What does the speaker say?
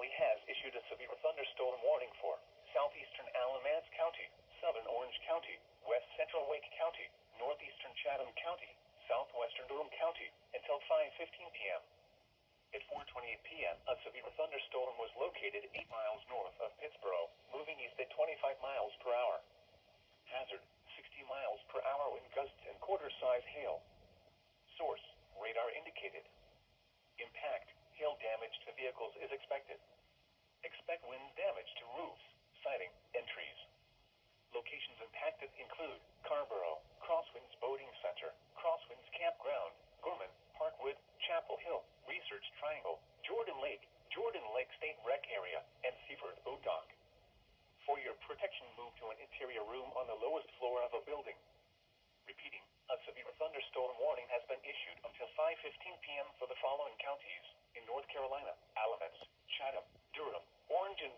Valley has issued a severe thunderstorm warning for southeastern Alamance County, southern Orange County, west central Wake County, northeastern Chatham County, southwestern Durham County, until 5:15 p.m. At 4:28 p.m., a severe thunderstorm was located 8 miles north of Pittsburgh, moving east at 25 miles per hour. Hazard, 60 miles per hour wind gusts and quarter-size hail. Source, radar indicated. Impact, hail damage to vehicles is expected. Expect wind damage to roofs, siding, and trees. Locations impacted include Carborough, Crosswinds Boating Center, Crosswinds Campground, Gorman, Parkwood, Chapel Hill, Research Triangle, Jordan Lake State Rec Area, and Seaford Boat Dock. For your protection, move to an interior room on the lowest floor of a building. Repeating, a severe thunderstorm warning has been issued until 5:15 p.m. for the following counties in North Carolina: Alamance, Chatham, Durham, Orange, and